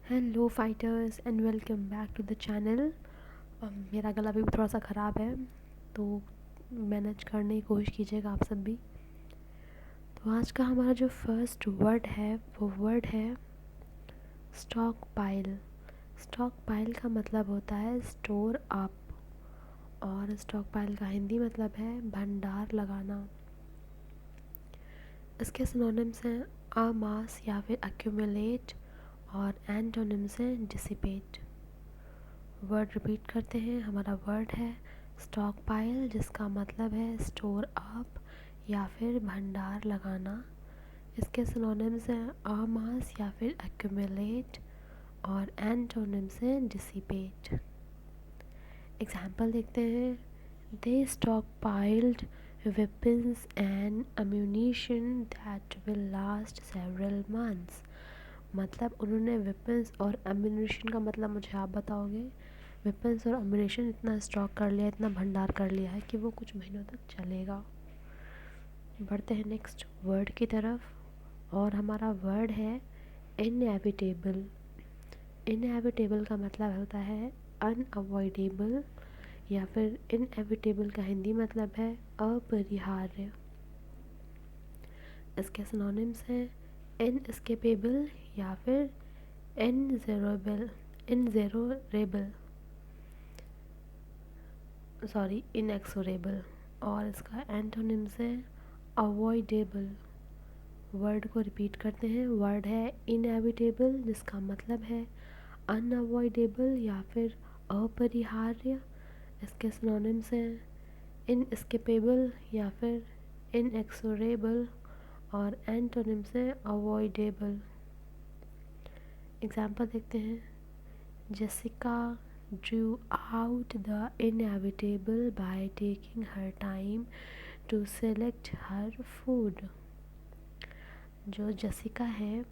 Hello fighters and welcome back to the channel. मेरा गला भी थोड़ा सा ख़राब है, तो मैनेज करने की कोशिश कीजिएगा आप सब भी। तो आज का हमारा जो फर्स्ट वर्ड है वो वर्ड है स्टॉक पाइल। स्टॉक पाइल का मतलब होता है स्टोर अप, और स्टॉक पाइल का हिंदी मतलब है भंडार लगाना। इसके सिनोनिम्स हैं अमास या फिर एक्यूमुलेट, और एंटोनिम्स हैं डिसिपेट। वर्ड रिपीट करते हैं। हमारा वर्ड है स्टॉक पाइल, जिसका मतलब है स्टोर अप या फिर भंडार लगाना। इसके सिनोनिम्स हैं अमास या फिर एक्यूमुलेट, और एंटोनिम्स हैं डिसिपेट। एग्जाम्पल देखते हैं। They stockpiled weapons and ammunition that will last several months। मतलब उन्होंने वेपन्स और एम्यूनिशन का मतलब मुझे आप बताओगे। वेपन्स और एम्यूनिशन इतना स्टॉक कर लिया, इतना भंडार कर लिया है कि वो कुछ महीनों तक चलेगा। बढ़ते हैं नेक्स्ट वर्ड की तरफ, और हमारा वर्ड है इनएविटेबल। इनएविटेबल का मतलब होता है अनअवॉइडेबल, या फिर इनएविटेबल का हिंदी मतलब है अपरिहार्य। इसके सिनोनिम्स हैं इनएस्केपेबल या फिर इनजेरोरेबल इनएक्सोरेबल, और इसका एंटोनिम्स है अवॉइडेबल। वर्ड को रिपीट करते हैं। वर्ड है इनएविटेबल, जिसका मतलब है अनअवॉइडेबल या फिर अपरिहार्य। इसके सिनोनिम्स हैं इनएस्केपेबल या फिर इनएक्सोरेबल, और एंटोनिम्स हैं अवॉइडेबल। एग्जाम्पल देखते हैं। Jessica drew out the inevitable by taking her time to select her food। जो जसिका है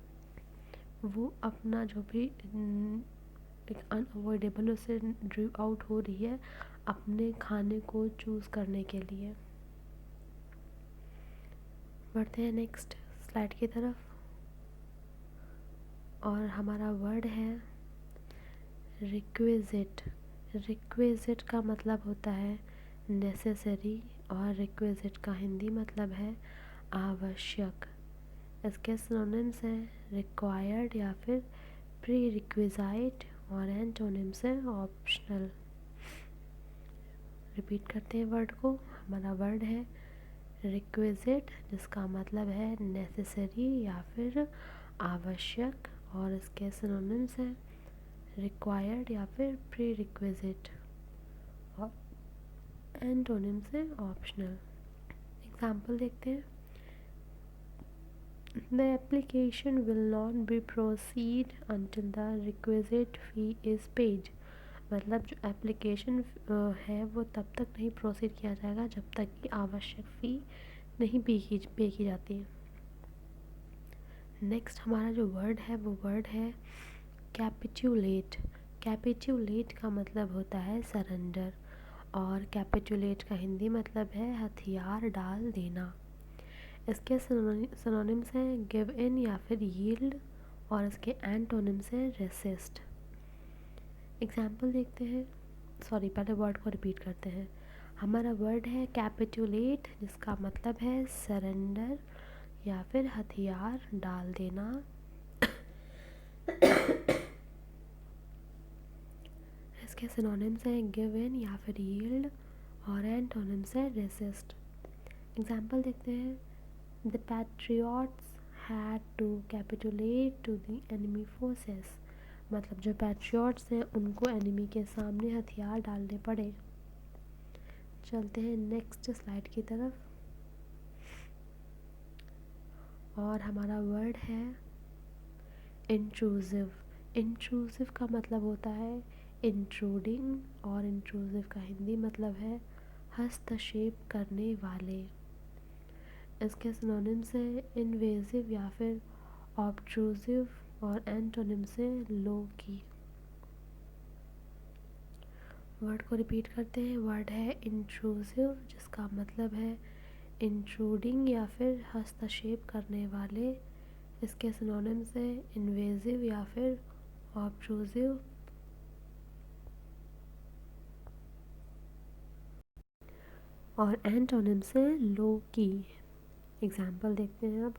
वो अपना जो भी एक अनअवॉइडेबल उसे ड्रू आउट हो रही है अपने खाने को चूज़ करने के लिए। बढ़ते हैं नेक्स्ट स्लाइड की तरफ, और हमारा वर्ड है रिक्विजिट। रिक्विजिट का मतलब होता है नेसेसरी, और रिक्विजिट का हिंदी मतलब है आवश्यक। इसके सिनोनिम्स हैं रिक्वायर्ड या फिर प्री रिक्विजाइट, और एंटोनिम्स हैं ऑप्शनल। रिपीट करते हैं वर्ड को। हमारा वर्ड है रिक्विजिट, जिसका मतलब है नेसेसरी या फिर आवश्यक, और इसके सिनोनिम्स हैं रिक्वायर्ड या फिर प्री रिक्विजिट, और एंटोनिम्स हैं ऑप्शनल। एग्जाम्पल देखते हैं। The application will not be proceed until the requisite fee is paid। मतलब जो एप्लीकेशन है वो तब तक नहीं प्रोसीड किया जाएगा जब तक कि आवश्यक फ़ी नहीं पे की जाती है। नेक्स्ट हमारा जो वर्ड है वो वर्ड है कैपिचुलेट। कैपिचुलेट का मतलब होता है सरेंडर, और कैपिचुलेट का हिंदी मतलब है हथियार डाल देना। इसके सिनोनिम्स हैं गिव इन या फिर यील्ड, और इसके एंटोनिम्स हैं रेसिस्ट। एग्जाम्पल देखते हैं। पहले वर्ड को रिपीट करते हैं। हमारा वर्ड है कैपिटुलेट, जिसका मतलब है सरेंडर या फिर हथियार डाल देना। इसके सिनोनिम्स हैं गिव इन या फिर यील्ड, और एंटोनिम्स है रेसिस्ट। एग्जाम्पल देखते हैं। The patriots had to capitulate to the enemy forces। मतलब जो पैट्रियट्स हैं उनको एनिमी के सामने हथियार डालने पड़े। चलते हैं नेक्स्ट स्लाइड की तरफ, और हमारा वर्ड है इंट्रूसिव। इंट्रूसिव का मतलब होता है इंट्रूडिंग, और इंट्रूसिव का हिंदी मतलब है हस्तक्षेप करने वाले। इसके सिनोनिम्स हैं इन्वेजिव या फिर ऑब्ट्रूसिव, और एंटोनिम्स से लो की। वर्ड को रिपीट करते हैं। वर्ड है इंट्रूसिव, जिसका मतलब है इंट्रूडिंग या फिर हस्तक्षेप करने वाले। इसके सिनोनिम्स हैं इन्वेजिव या फिर ऑब्ट्रूसिव और एंटोनिम्स है लो की। एग्जाम्पल देखते हैं अब।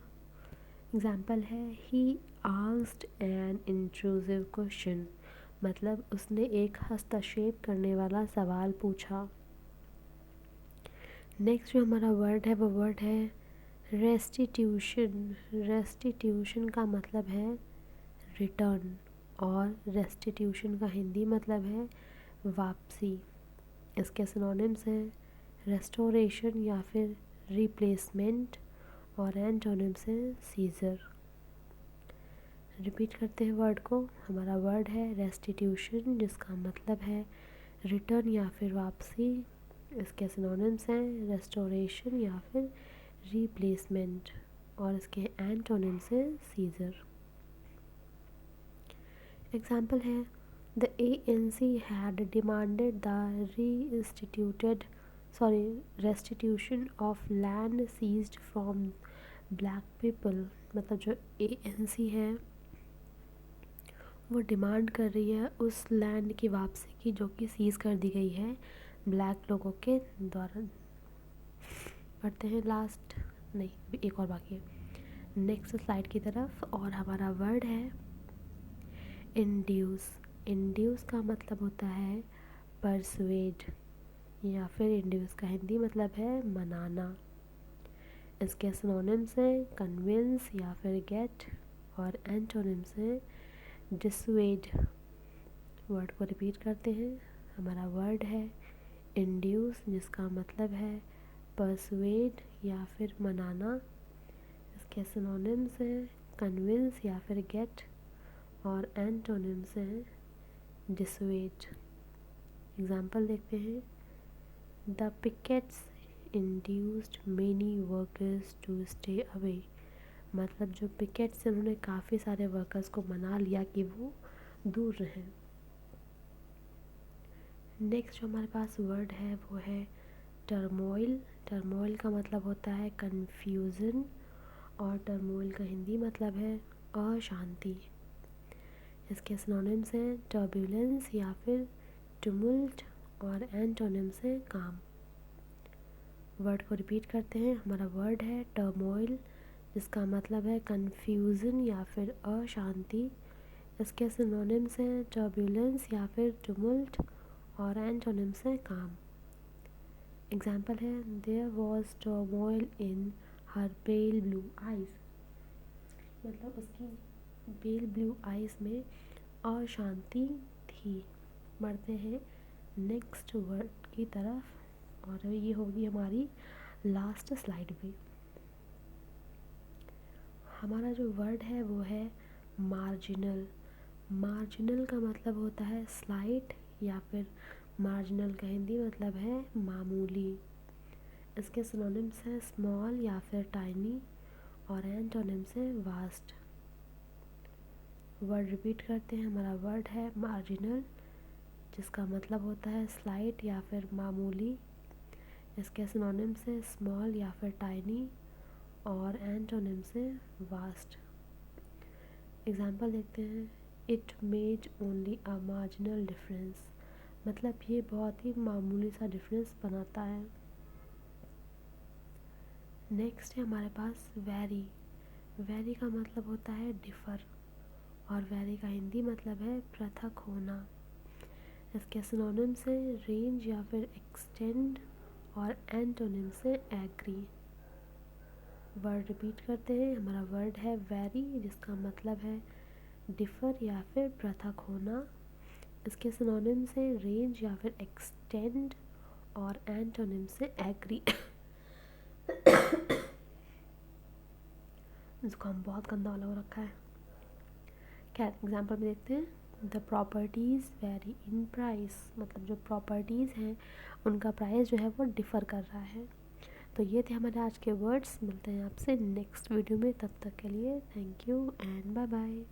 एग्जाम्पल है he asked an intrusive question, मतलब उसने एक हस्तक्षेप करने वाला सवाल पूछा। नेक्स्ट जो हमारा वर्ड है वो वर्ड है रेस्टिट्यूशन। रेस्टिट्यूशन का मतलब है रिटर्न और रेस्टिट्यूशन का हिंदी मतलब है वापसी। इसके सिनोनिम्स हैं रेस्टोरेशन या फिर रिप्लेसमेंट और एंटोनिम्स हैं सीजर। रिपीट करते हैं वर्ड को। हमारा वर्ड है रेस्टिट्यूशन जिसका मतलब है रिटर्न या फिर वापसी। इसके सिनोनिम्स हैं रेस्टोरेशन या फिर रिप्लेसमेंट और इसके एंटोनिम्स हैं सीजर। एग्जाम्पल है the ANC had demanded the restitution of land seized from black people। मतलब जो ANC है वो डिमांड कर रही है उस लैंड की वापसी की जो कि सीज़ कर दी गई है ब्लैक लोगों के द्वारा। पढ़ते हैं लास्ट, नहीं एक और बाकी है। नेक्स्ट स्लाइड की तरफ। और हमारा वर्ड है इंड्यूस। इंड्यूस का मतलब होता है परसुएड या फिर इंड्यूस का हिंदी मतलब है मनाना। इसके सिनोनिम्स हैं कन्विंस या फिर गेट और एंटोनिम्स हैं डिसुएड। वर्ड को रिपीट करते हैं। हमारा वर्ड है इंड्यूस जिसका मतलब है परसुएड या फिर मनाना। इसके सिनोनिम्स हैं कन्विंस या फिर गेट और एंटोनिम्स हैं डिसुएड। एग्जाम्पल देखते हैं the pickets induced many workers to stay away. मतलब जो पिकेट्स से उन्होंने काफ़ी सारे वर्कर्स को मना लिया कि वो दूर रहें। नेक्स्ट जो हमारे पास वर्ड है वो है टर्मोइल। टर्मोइल का मतलब होता है कन्फ्यूज़न और टर्मोइल का हिंदी मतलब है अशांति। इसके सिनोनिम्स हैं टर्बुलेंस या फिर टुमुल्ट और एंटोनिम्स हैं काम। वर्ड को रिपीट करते हैं। हमारा वर्ड है टर्मोइल जिसका मतलब है कन्फ्यूज़न या फिर अशांति। इसके सिनोनिम्स हैं टर्बुलेंस या फिर टुमुल्ट और एंटोनिम्स हैं काम। एग्जाम्पल है there was turmoil in her pale blue eyes. मतलब उसकी पेल ब्लू आइज़ में अशांति थी। बढ़ते हैं नेक्स्ट वर्ड की तरफ और ये होगी हमारी लास्ट स्लाइड भी। हमारा जो वर्ड है वो है मार्जिनल। मार्जिनल का मतलब होता है स्लाइट या फिर मार्जिनल का हिंदी मतलब है मामूली। इसके सिनोनिम्स हैं स्मॉल या फिर टाइनी और एंटोनिम्स हैं वास्ट। वर्ड रिपीट करते हैं। हमारा वर्ड है मार्जिनल जिसका मतलब होता है स्लाइट या फिर मामूली। इसके सिनोनिम्स हैं स्मॉल या फिर टाइनी और एंटोनिम्स हैं वास्ट। एग्जाम्पल देखते हैं it made only a marginal difference. मतलब ये बहुत ही मामूली सा डिफरेंस बनाता है। नेक्स्ट है हमारे पास वेरी। वेरी का मतलब होता है डिफ़र और वेरी का हिंदी मतलब है पृथक होना। इसके सिनोनिम्स हैं रेंज या फिर एक्सटेंड और एंटोनिम्स हैं एग्री। वर्ड रिपीट करते हैं। हमारा वर्ड है वेरी जिसका मतलब है डिफ़र या फिर पृथक होना। इसके सिनोनिम्स हैं रेंज या फिर एक्सटेंड और एंटोनिम्स हैं एग्री। जुकाम बहुत गंदा वाला हो रखा है। क्या एग्जाम्पल में देखते हैं the properties very in price. मतलब जो प्रॉपर्टीज़ हैं उनका प्राइस जो है वो डिफ़र कर रहा है। तो ये थे हमारे आज के वर्ड्स। मिलते हैं आपसे नेक्स्ट वीडियो में, तब तक के लिए thank you and bye bye.